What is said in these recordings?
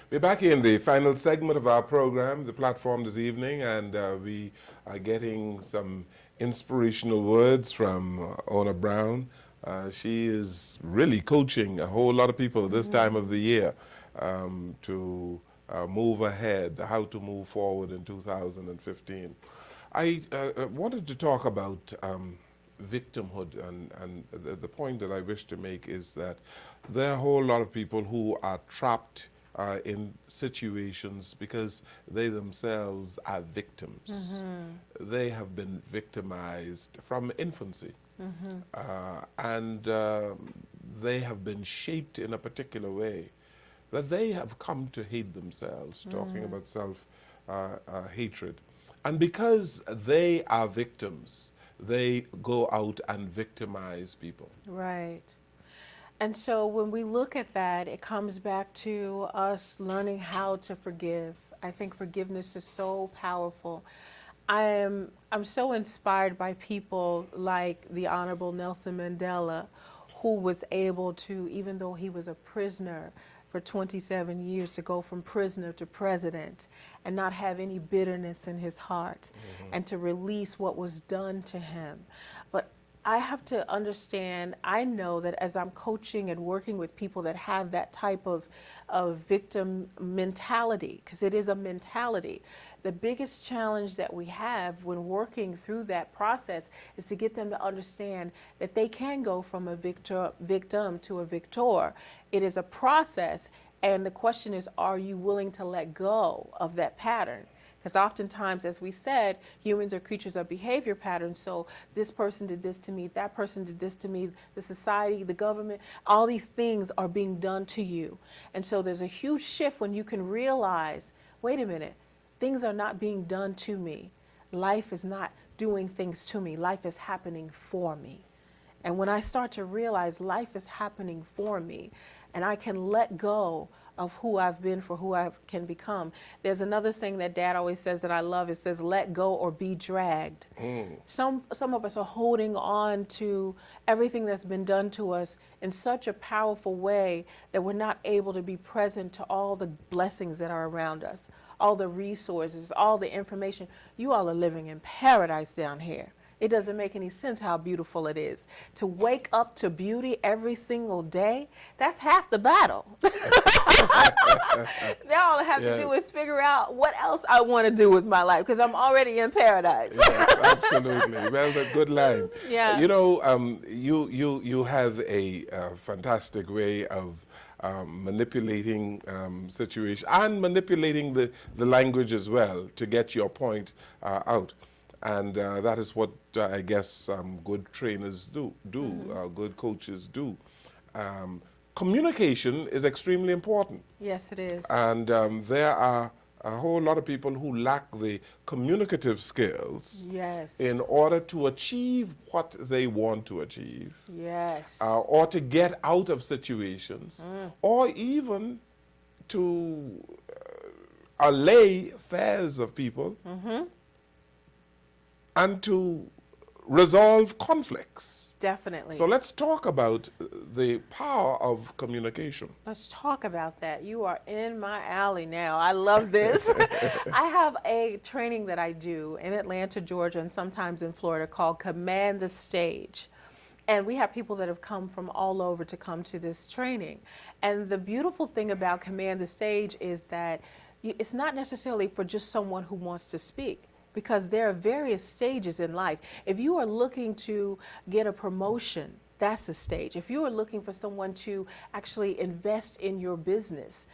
We're back in the final segment of our program, the platform this evening, and we are getting some inspirational words from Ona Brown. She is really coaching a whole lot of people this time of the year to move ahead, how to move forward in 2015. I wanted to talk about victimhood, and the point that I wish to make is that there are a whole lot of people who are trapped in situations because they themselves are victims. They have been victimized from infancy, and they have been shaped in a particular way that they have come to hate themselves, talking about self-hatred. And because they are victims, they go out and victimize people. Right. And so when we look at that, it comes back to us learning how to forgive. I think forgiveness is so powerful. I'm so inspired by people like the Honorable Nelson Mandela, who was able to, even though he was a prisoner for 27 years, to go from prisoner to president and not have any bitterness in his heart, and to release what was done to him. But I have to understand, I know that as I'm coaching and working with people that have that type of victim mentality, because it is a mentality, the biggest challenge that we have when working through that process is to get them to understand that they can go from a victim to a victor. It is a process, and the question is, are you willing to let go of that pattern? Because oftentimes, as we said, humans are creatures of behavior patterns. So this person did this to me, that person did this to me, the society, the government, all these things are being done to you. And so there's a huge shift when you can realize, wait a minute, things are not being done to me. Life is not doing things to me. Life is happening for me. And when I start to realize life is happening for me, and I can let go of who I've been for who I can become. There's another thing that Dad always says that I love. It says, let go or be dragged. Some of us are holding on to everything that's been done to us in such a powerful way that we're not able to be present to all the blessings that are around us, all the resources, all the information. You all are living in paradise down here. It doesn't make any sense how beautiful it is. To wake up to beauty every single day, that's half the battle. Now all I have to do is figure out what else I want to do with my life, because I'm already in paradise. Yes, absolutely. Well, a good line. Yeah. You know, you have a fantastic way of manipulating situation and manipulating the language as well to get your point out. And that is what I guess good trainers do, good coaches do. Communication is extremely important. Yes, it is. And there are a whole lot of people who lack the communicative skills Yes. in order to achieve what they want to achieve, Yes. or to get out of situations, or even to allay fears of people, and to resolve conflicts. Definitely. So let's talk about the power of communication. Let's talk about that. You are in my alley now. I love this. I have a training that I do in Atlanta, Georgia, and sometimes in Florida called Command the Stage. And we have people that have come from all over to come to this training. And the beautiful thing about Command the Stage is that it's not necessarily for just someone who wants to speak, because there are various stages in life. If you are looking to get a promotion, that's a stage. If you are looking for someone to actually invest in your business,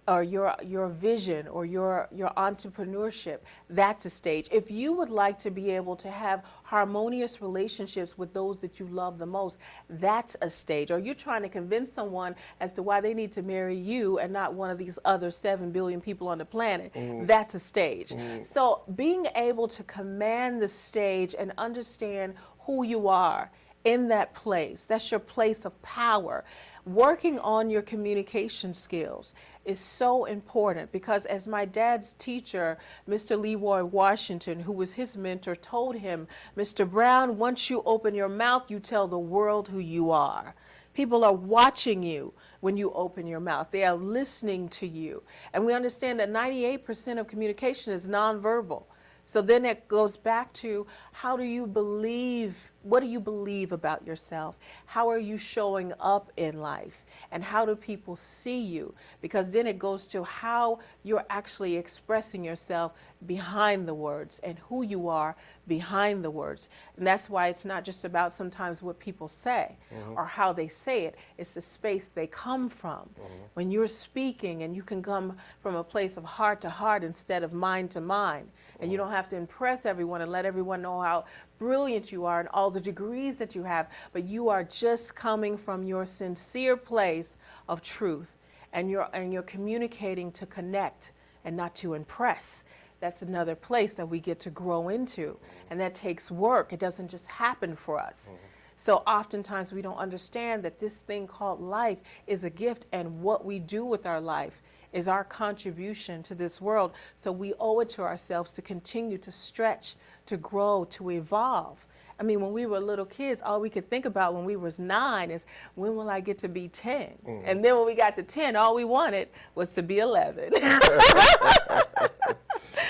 or your vision, or your entrepreneurship, that's a stage. If you would like to be able to have harmonious relationships with those that you love the most, that's a stage. Or you're trying to convince someone as to why they need to marry you and not one of these other 7 billion people on the planet, that's a stage. So being able to command the stage and understand who you are in that place, that's your place of power. Working on your communication skills is so important, because as my dad's teacher, Mr. Leroy Washington, who was his mentor, told him, Mr. Brown, once you open your mouth, you tell the world who you are. People are watching you when you open your mouth. They are listening to you. And we understand that 98% of communication is nonverbal. So then it goes back to, how do you believe, what do you believe about yourself? How are you showing up in life? And how do people see you? Because then it goes to how you're actually expressing yourself behind the words and who you are behind the words. And that's why it's not just about sometimes what people say or how they say it. It's the space they come from. When you're speaking and you can come from a place of heart to heart instead of mind to mind. And you don't have to impress everyone and let everyone know how brilliant you are and all the degrees that you have, but you are just coming from your sincere place of truth, and you're communicating to connect and not to impress. That's another place that we get to grow into, and that takes work. It doesn't just happen for us. So oftentimes we don't understand that this thing called life is a gift, and what we do with our life is our contribution to this world. So we owe it to ourselves to continue to stretch, to grow, to evolve. I mean, when we were little kids, all we could think about when we was 9 is, when will I get to be 10? And then when we got to 10, all we wanted was to be 11.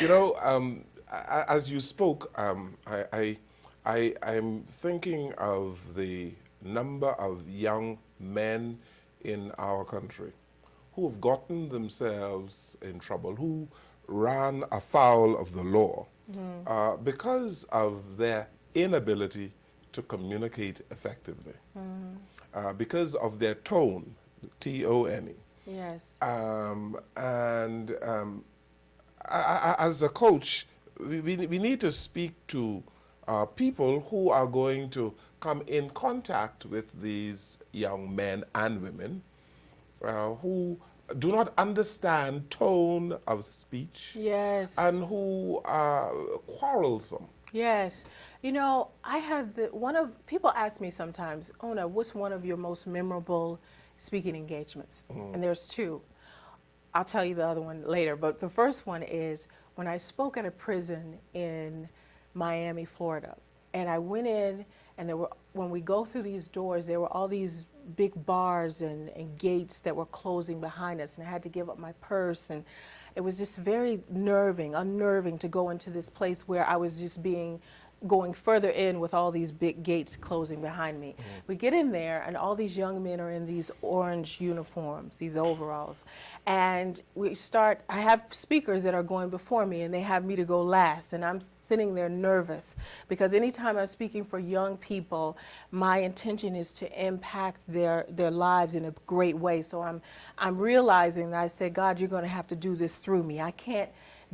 You know, as you spoke, I'm thinking of the number of young men in our country who have gotten themselves in trouble, who ran afoul of the law because of their inability to communicate effectively, because of their tone, T-O-N-E. Yes. As a coach, we need to speak to people who are going to come in contact with these young men and women who do not understand tone of speech. Yes. And who are quarrelsome. Yes. You know, I had people ask me sometimes, Ona, what's one of your most memorable speaking engagements? And there's two. I'll tell you the other one later, but the first one is when I spoke at a prison in Miami, Florida. And I went in, and when we go through these doors, there were all these big bars and gates that were closing behind us, and I had to give up my purse, and it was just very unnerving to go into this place where I was just going further in with all these big gates closing behind me. We get in there, and all these young men are in these orange uniforms, these overalls, and I have speakers that are going before me, and they have me to go last, and I'm sitting there nervous, because anytime I'm speaking for young people, my intention is to impact their lives in a great way. So I'm realizing that I said, God, you're going to have to do this through me. I can't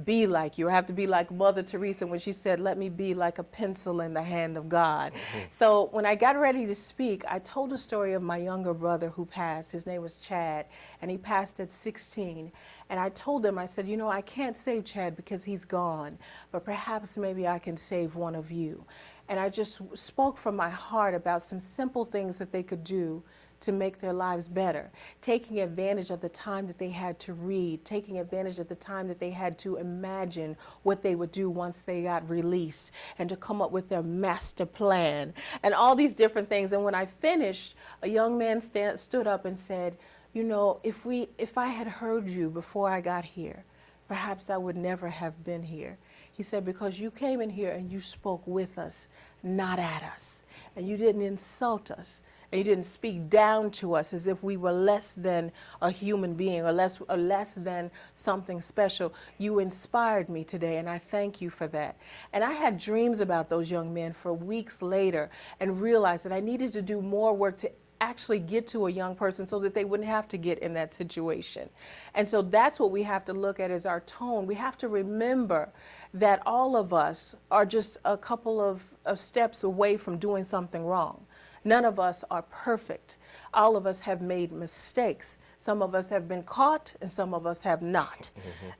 be like you. I have to be like Mother Teresa when she said, let me be like a pencil in the hand of God. So when I got ready to speak, I told a story of my younger brother who passed. His name was Chad, and he passed at 16. And I told him, I said, you know, I can't save Chad because he's gone, but perhaps maybe I can save one of you. And I just spoke from my heart about some simple things that they could do to make their lives better, taking advantage of the time that they had to read, taking advantage of the time that they had to imagine what they would do once they got released, and to come up with their master plan, and all these different things. And when I finished, a young man stood up and said, you know, if I had heard you before I got here, perhaps I would never have been here. He said, because you came in here and you spoke with us, not at us, and you didn't insult us. And you didn't speak down to us as if we were less than a human being or less than something special. You inspired me today, and I thank you for that. And I had dreams about those young men for weeks later, and realized that I needed to do more work to actually get to a young person so that they wouldn't have to get in that situation. And so that's what we have to look at as our tone. We have to remember that all of us are just a couple of steps away from doing something wrong. None of us are perfect. All of us have made mistakes. Some of us have been caught, and some of us have not.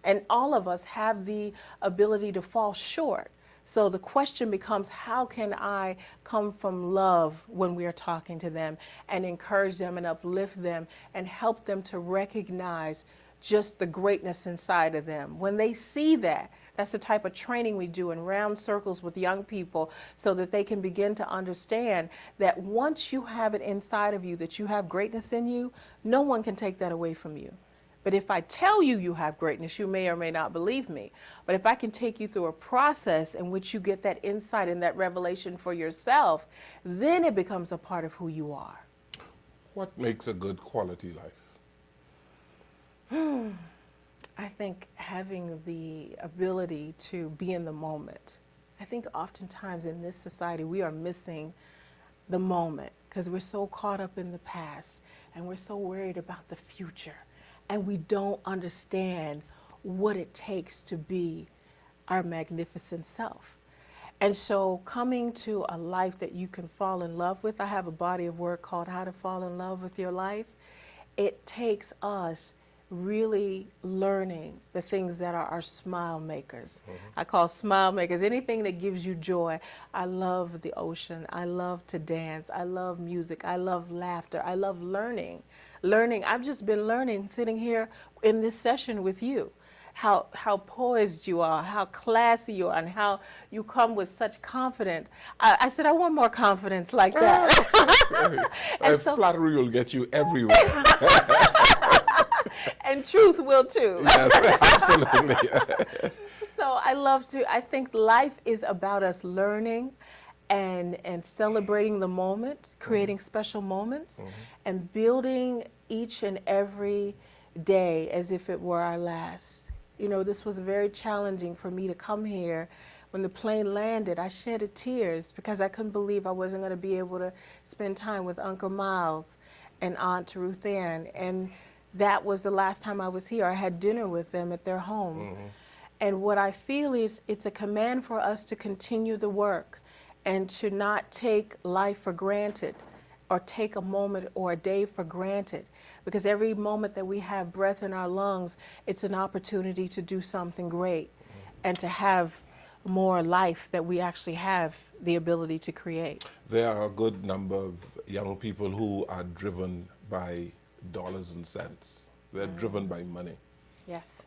And all of us have the ability to fall short. So the question becomes, how can I come from love when we are talking to them, and encourage them and uplift them and help them to recognize just the greatness inside of them. When they see that, that's the type of training we do in round circles with young people so that they can begin to understand that once you have it inside of you, that you have greatness in you, no one can take that away from you. But if I tell you you have greatness, you may or may not believe me. But if I can take you through a process in which you get that insight and that revelation for yourself, then it becomes a part of who you are. What makes a good quality life? I think having the ability to be in the moment. I think oftentimes in this society we are missing the moment because we're so caught up in the past and we're so worried about the future. And we don't understand what it takes to be our magnificent self. And so coming to a life that you can fall in love with, I have a body of work called How to Fall in Love with Your Life. It takes us really learning the things that are our smile makers. I call smile makers anything that gives you joy. I love the ocean. I love to dance. I love music. I love laughter. I love learning. I've just been learning sitting here in this session with you. How poised you are, how classy you are, and how you come with such confidence. I said, I want more confidence like that. And so, flattery will get you everywhere. And truth will too. Yes, absolutely. So I think life is about us learning and celebrating the moment, creating special moments, and building each and every day as if it were our last. You know, this was very challenging for me to come here. When the plane landed, I shedded tears because I couldn't believe I wasn't going to be able to spend time with Uncle Miles and Aunt Ruth Ann. And that was the last time I was here. I had dinner with them at their home. And what I feel is it's a command for us to continue the work and to not take life for granted or take a moment or a day for granted. Because every moment that we have breath in our lungs, it's an opportunity to do something great and to have more life that we actually have the ability to create. There are a good number of young people who are driven by dollars and cents. They're driven by money. Yes.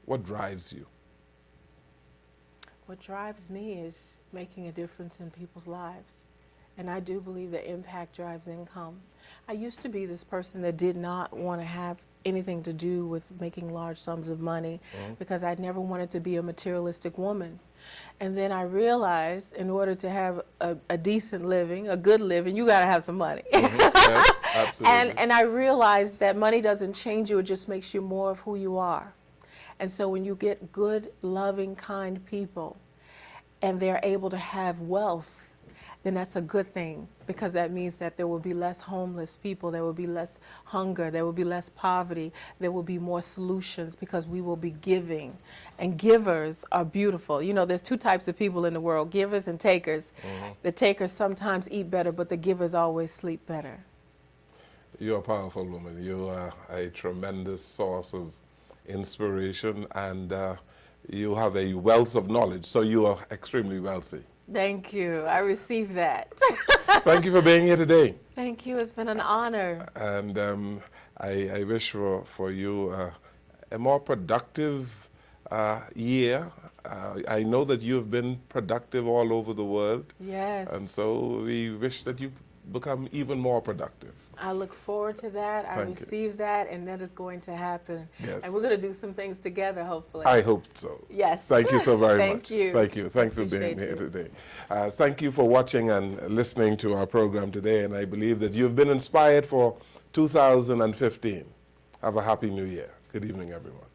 What drives you? What drives me is making a difference in people's lives. And I do believe that impact drives income. I used to be this person that did not want to have anything to do with making large sums of money because I never wanted to be a materialistic woman. And then I realized in order to have a decent living, a good living, you got to have some money. Yes, absolutely. And I realized that money doesn't change you, it just makes you more of who you are. And so when you get good, loving, kind people and they're able to have wealth, then that's a good thing because that means that there will be less homeless people, there will be less hunger, there will be less poverty, there will be more solutions because we will be giving. And givers are beautiful. You know, there's two types of people in the world, givers and takers. The takers sometimes eat better, but the givers always sleep better. You're a powerful woman. You are a tremendous source of inspiration and you have a wealth of knowledge, so you are extremely wealthy. Thank you. I received that. Thank you for being here today. Thank you. It's been an honor. And I wish for you a more productive year. I know that you have been productive all over the world. Yes. And so we wish that you become even more productive. I look forward to that. I receive that, and that is going to happen. Yes. And we're going to do some things together, hopefully. I hope so. Yes. Thank you so very much. Thank you. Thank you. Thanks for being here today. Thank you for watching and listening to our program today, and I believe that you've been inspired for 2015. Have a happy new year. Good evening, everyone.